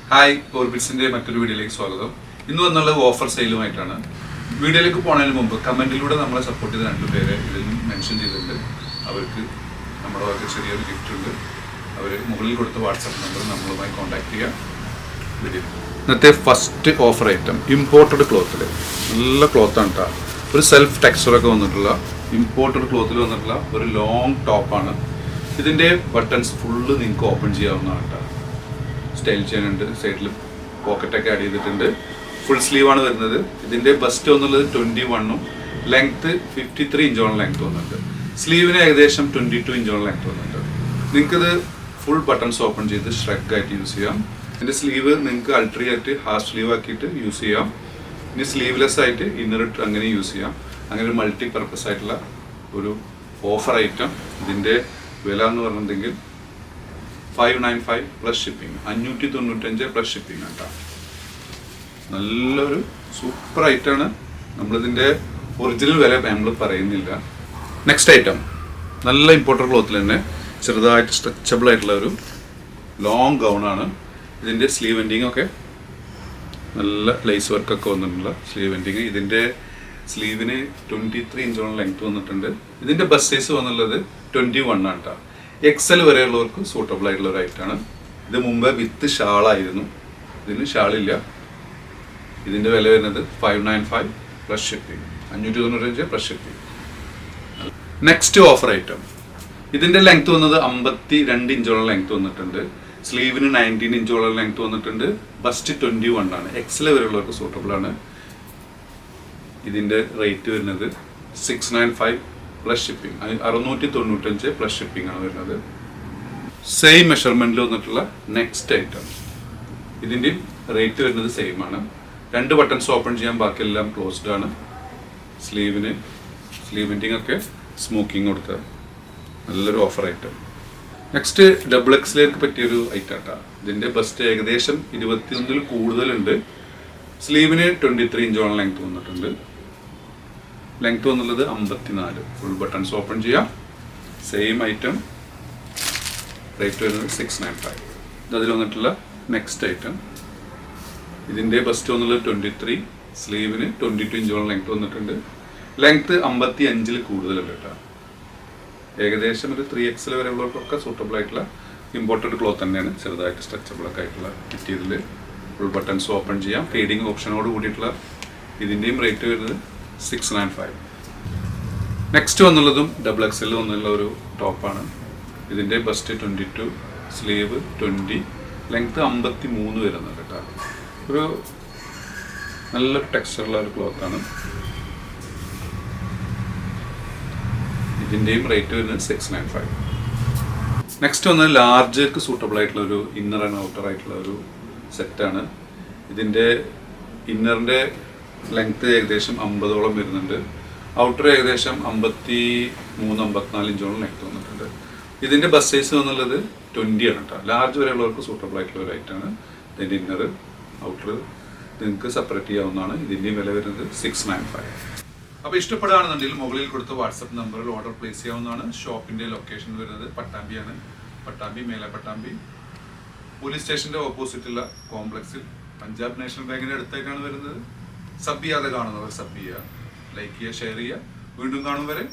Hi, ഓർബിറ്റ്സിന്റെ മറ്റൊരു വീഡിയോയിലേക്ക് സ്വാഗതം. ഇന്ന് വന്നുള്ളത് ഓഫർ സെയിലുമായിട്ടാണ്. വീഡിയോയിലേക്ക് പോകുന്നതിന് മുമ്പ് കമന്റിലൂടെ നമ്മളെ സപ്പോർട്ട് ചെയ്ത 2 പേരെ ഇതിൽ മെൻഷൻ ചെയ്തിട്ടുണ്ട്. അവർക്ക് നമ്മുടെ വക ചെറിയൊരു ഗിഫ്റ്റ് ഉണ്ട്. അവർ മുകളിൽ കൊടുത്ത വാട്സാപ്പ് നമ്പർ നമ്മളുമായി കോൺടാക്ട് ചെയ്യാം. വീഡിയോ ഇന്നത്തെ ഫസ്റ്റ് ഓഫർ ഐറ്റം ഇമ്പോർട്ടഡ് ക്ലോത്തിൽ നല്ല ക്ലോത്താണ് കേട്ടോ. ഒരു സെൽഫ് ടെക്സ്ചറൊക്കെ വന്നിട്ടുള്ള ഇമ്പോർട്ടഡ് ക്ലോത്തിൽ വന്നിട്ടുള്ള ഒരു ലോങ് ടോപ്പാണ്. ഇതിൻ്റെ ബട്ടൺസ് ഫുള്ള് നിങ്ങൾക്ക് ഓപ്പൺ ചെയ്യാവുന്നതാണ് കേട്ടോ. സ്റ്റൈൽ ചെയ്യാനുണ്ട്, സൈഡിൽ പോക്കറ്റൊക്കെ ആഡ് ചെയ്തിട്ടുണ്ട്. ഫുൾ സ്ലീവാണ് വരുന്നത്. ഇതിൻ്റെ ബസ്റ്റ് വന്നുള്ളത് 21ഉം ലെങ്ത്ത് 53 ഇഞ്ചോളം ലെങ്ത്ത് വന്നിട്ടുണ്ട്. സ്ലീവിന് ഏകദേശം 22 ഇഞ്ചോളം ലെങ്ത്ത് വന്നിട്ടുണ്ട്. നിങ്ങൾക്കിത് ഫുൾ ബട്ടൺസ് ഓപ്പൺ ചെയ്ത് ഷ്രഗ് യൂസ് ചെയ്യാം. ഇതിൻ്റെ സ്ലീവ് നിങ്ങൾക്ക് അൾട്രി ആയിട്ട് ഹാഫ് സ്ലീവ് ആക്കിയിട്ട് യൂസ് ചെയ്യാം. ഇനി സ്ലീവ്ലെസ് ആയിട്ട് ഇന്നർ ഇട്ട് അങ്ങനെ യൂസ് ചെയ്യാം. അങ്ങനെ ഒരു മൾട്ടി പർപ്പസ് ആയിട്ടുള്ള ഒരു ഓഫർ ഐറ്റം. ഇതിൻ്റെ വില എന്ന് പറഞ്ഞിട്ടുണ്ടെങ്കിൽ 595 പ്ലസ് ഷിപ്പിംഗ്, 595 പ്ലസ് ഷിപ്പിംഗ് കേട്ടോ. നല്ലൊരു സൂപ്പർ ഐറ്റമാണ്. നമ്മളിതിൻ്റെ ഒറിജിനൽ വില നമ്മൾ പറയുന്നില്ല. നെക്സ്റ്റ് ഐറ്റം നല്ല ഇമ്പോർട്ടൻ്റ് ക്ലോത്തിൽ തന്നെ ചെറുതായിട്ട് സ്ട്രെച്ചബിൾ ആയിട്ടുള്ള ഒരു ലോങ് ഗൗണാണ്. ഇതിൻ്റെ സ്ലീവ് എൻഡിങ് ഒക്കെ നല്ല ലേസ് വർക്കൊക്കെ വന്നിട്ടുള്ള സ്ലീവ് എൻഡിങ്. ഇതിൻ്റെ സ്ലീവിന് 23 ഇഞ്ചോളം ലെങ്ത് വന്നിട്ടുണ്ട്. ഇതിൻ്റെ ബസ് സൈസ് വന്നുള്ളത് 21 ആണ് കേട്ടോ. XL വരെയുള്ളവർക്ക് സൂട്ടബിൾ ആയിട്ടുള്ള ഒരു ഐറ്റമാണ്. ഇത് മുമ്പ് വിത്ത് ഷാളായിരുന്നു, ഇതിന് ഷാളില്ല. ഇതിൻ്റെ വില വരുന്നത് 595 plus shipping, 595 plus shipping. Next offer item. ഇതിൻ്റെ ലെങ്ത് വന്നത് 52 ഇഞ്ചോളം ലെങ്ത് വന്നിട്ടുണ്ട്. സ്ലീവിന് 19 ഇഞ്ചോളം ലെങ്ത് വന്നിട്ടുണ്ട്. ബസ്റ്റ് 21 ആണ്. XL വരെയുള്ളവർക്ക് സൂട്ടബിൾ ആണ്. ഇതിൻ്റെ റേറ്റ് വരുന്നത് 695 പ്ലസ് ഷിപ്പിംഗ്, 695 പ്ലസ് ഷിപ്പിംഗ് ആണ് വരുന്നത്. സെയിം മെഷർമെൻറ്റിൽ വന്നിട്ടുള്ള നെക്സ്റ്റ് ഐറ്റം. ഇതിൻ്റെയും റേറ്റ് വരുന്നത് സെയിം ആണ്. 2 ബട്ടൺസ് ഓപ്പൺ ചെയ്യാൻ, ബാക്കിയെല്ലാം ക്ലോസ്ഡ് ആണ്. സ്ലീവിൻ്റെ ഒക്കെ സ്മോക്കിങ് കൊടുത്ത നല്ലൊരു ഓഫർ ഐറ്റം. നെക്സ്റ്റ് ഡബിൾ എക്സിലേക്ക് പറ്റിയൊരു ഐറ്റം കേട്ടോ. ഇതിൻ്റെ ബസ്റ്റ് ഏകദേശം 21 കൂടുതലുണ്ട്. സ്ലീവിന് 23 ഇഞ്ചോളം ലെങ്ത് വന്നിട്ടുണ്ട്. ലെങ്ത് വന്നുള്ളത് 54. ഫുൾ ബട്ടൺസ് ഓപ്പൺ ചെയ്യാം. Same item. റേറ്റ് വരുന്നത് 695. ഇതിൽ വന്നിട്ടുള്ള നെക്സ്റ്റ് ഐറ്റം. ഇതിൻ്റെ ബസ്റ്റ് വന്നുള്ളത് 23, സ്ലീവിന് 22 ഇഞ്ചോളം ലെങ്ത് വന്നിട്ടുണ്ട്. ലെങ്ത് 55 കൂടുതലുണ്ട് കേട്ടോ. ഏകദേശം ഒരു 3XL വരെയുള്ളവർക്കൊക്കെ സൂട്ടബിൾ ആയിട്ടുള്ള ഇമ്പോർട്ടഡ് ക്ലോത്ത് തന്നെയാണ്. ചെറുതായിട്ട് സ്ട്രെച്ചബിളൊക്കെ ആയിട്ടുള്ള മെറ്റീരിയൽ. ഫുൾ ബട്ടൺസ് ഓപ്പൺ ചെയ്യാം. ഫീഡിങ് ഓപ്ഷനോട് കൂടിയിട്ടുള്ള ഇതിൻ്റെയും റേറ്റ് വരുന്നത് 695. നെക്സ്റ്റ് വന്നുള്ളതും ഡബിൾ XL വന്നുള്ള ഒരു ടോപ്പാണ്. ഇതിൻ്റെ ബസ്റ്റ് 22, സ്ലീവ് 20, ലെങ്ത് 53 വരുന്നത് കേട്ടോ. ഒരു നല്ല ടെക്സ്ചറുള്ള ഒരു ക്ലോത്താണ്. ഇതിൻ്റെയും റേറ്റ് വരുന്നത് 695. നെക്സ്റ്റ് വന്നത് ലാർജർക്ക് സൂട്ടബിൾ ആയിട്ടുള്ള ഒരു ഇന്നർ ആൻഡ് ഔട്ടർ ആയിട്ടുള്ള ഒരു സെറ്റാണ്. ഇതിൻ്റെ ഇന്നറിൻ്റെ ലെങ്ത്ത് ഏകദേശം 50ഓളം വരുന്നുണ്ട്. ഔട്ടർ ഏകദേശം 53-54 ഇഞ്ചോളം ലെങ്ത്ത് വന്നിട്ടുണ്ട്. ഇതിൻ്റെ ബസ് സൈസ് എന്നുള്ളത് 20 ആണ് കേട്ടോ. ലാർജ് വരെയുള്ളവർക്ക് സൂട്ടബിൾ ആയിട്ടുള്ള ഒരു ഐറ്റമാണ്. ഇതിൻ്റെ ഇന്നർ ഔട്ടർ നിങ്ങൾക്ക് സെപ്പറേറ്റ് ചെയ്യാവുന്നതാണ്. ഇതിൻ്റെയും വില വരുന്നത് 695. അപ്പോൾ ഇഷ്ടപ്പെടുകയാണെന്നുണ്ടെങ്കിൽ മുകളിൽ കൊടുത്ത വാട്സപ്പ് നമ്പറിൽ ഓർഡർ പ്ലേസ് ചെയ്യാവുന്നതാണ്. ഷോപ്പിൻ്റെ ലൊക്കേഷൻ വരുന്നത് പട്ടാമ്പിയാണ്. പട്ടാമ്പി, മേലെ പട്ടാമ്പി പോലീസ് സ്റ്റേഷൻ്റെ ഓപ്പോസിറ്റുള്ള കോംപ്ലക്സിൽ പഞ്ചാബ് നാഷണൽ ബാങ്കിൻ്റെ അടുത്തേക്കാണ് വരുന്നത്. സബ് ചെയ്യാതെ കാണുന്നവർ സബ് ചെയ്യുക, ലൈക്ക് ചെയ്യുക, ഷെയർ ചെയ്യുക. വീണ്ടും കാണും വരെ